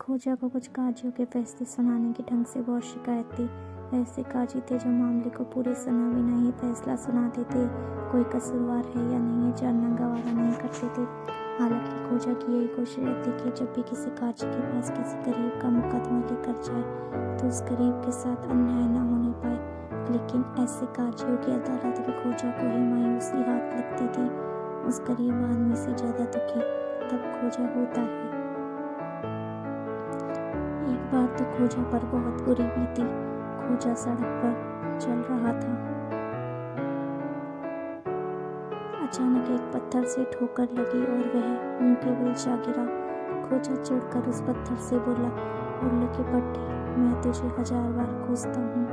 खोजा को कुछ काजियों के फैसले सुनाने की ढंग से बहुत शिकायत थी। ऐसे काजी थे जो मामले को पूरी सुनावी नहीं फैसला सुनाते थे, कोई कसूरवार है या नहीं है जानना गवारा नहीं करते थे। हालांकि खोजा की यही कोशिश रहती कि जब भी किसी काजी के पास किसी गरीब का मुकदमा लेकर जाए तो उस गरीब के साथ अन्याय न होने पाए। लेकिन ऐसे काजियों की अदालत में खोजा को ही मायूसी हाथ लगती थी। उस गरीब आदमी से ज़्यादा दुखी तब खोजा होता है। एक बार तो खोजा पर बहुत बुरी बीती। खोजा सड़क पर चल रहा था। अचानक एक पत्थर से ठोकर लगी और वह मुंह के बल जा गिरा। खोजा चिढ़कर उस पत्थर से बोला, उल्लू की पट्टी, मैं तुझे 1000 बार कोसता हूँ।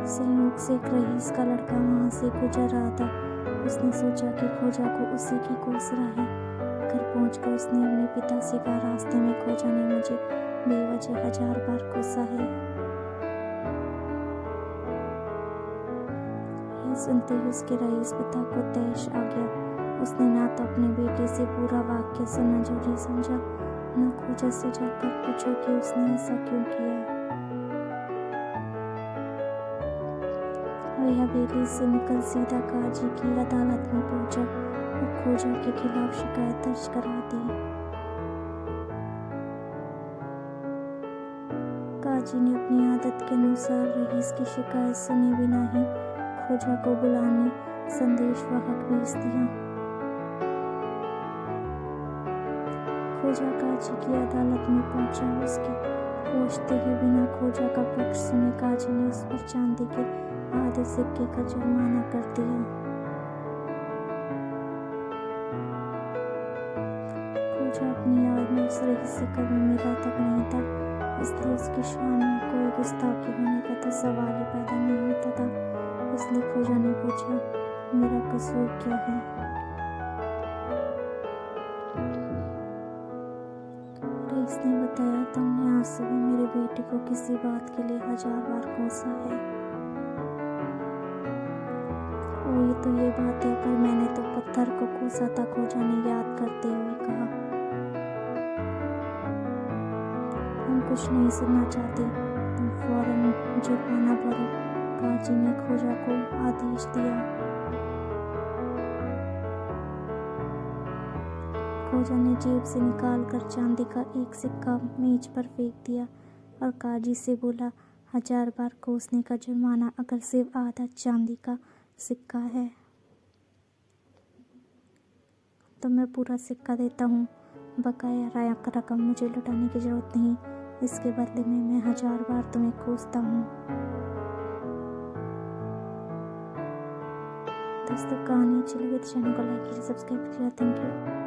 संयोग से एक रईस का लड़का वहां से गुजर रहा था। उसने सोचा कि खोजा को उसी की कोस रहा है। घर पहुंचकर उसने अपने पिता से कहा, रास्ते में खोजा ने मुझे बेवजह 1000 बार कोसा है। यह सुनते ही उसके रईस पिता को तैश आ गया। उसने ना तो अपने बेटे से पूरा वाक्य सुनना जरूरी समझा, न खोजा से जाकर पूछा कि उसने ऐसा क्यों किया। वह हवेली से निकल सीधा काजी की अदालत में पहुंचा और खोजा के खिलाफ शिकायत दर्ज करा दी। काजी ने अपनी आदत के अनुसार रईस की शिकायत सुने बिना ही खोजा को बुलाने संदेशवाहक भेज दिया। खोजा काजी की अदालत में पहुंचा। उसके पहुंचते ही बिना खोजा का पक्ष सुने काजी ने उस पर चांदी के आधे सिक्के का जुर्माना कर दिया। खोजा अपनी याद में उस रईस से कभी मिला तक नहीं था, इसलिए उसकी शान में कोई गुस्ताखी होने का तो सवाल ही पैदा नहीं होता था। इसलिए खोजा ने पूछा, मेरा कसूर क्या है? रईस ने बताया, तुमने आज सुबह मेरे बेटे को किसी बात के लिए 1000 बार कोसा है। ये तो ये बात है, पर मैंने तो पत्थर को कोसा था, खोजा ने याद करते हुए कहा। हम कुछ नहीं सुनना चाहते, तुम फौरन जुर्माना भरो, काजी ने खोजा को आदेश दिया। खोजा ने जेब से निकालकर चांदी का एक सिक्का मेज पर फेंक दिया और काजी से बोला, 1000 बार कोसने का जुर्माना अगर सिर्फ आधा चांदी का सिक्का है तो मैं पूरा सिक्का देता हूँ। बकाया रकम मुझे लौटाने की जरूरत नहीं, इसके बदले में मैं 1000 बार तुम्हें कोसता हूँ। दोस्तों, कहानी अच्छी लगी तो चैनल को लाइक कीजिए, सब्सक्राइब कीजिए। Thank you.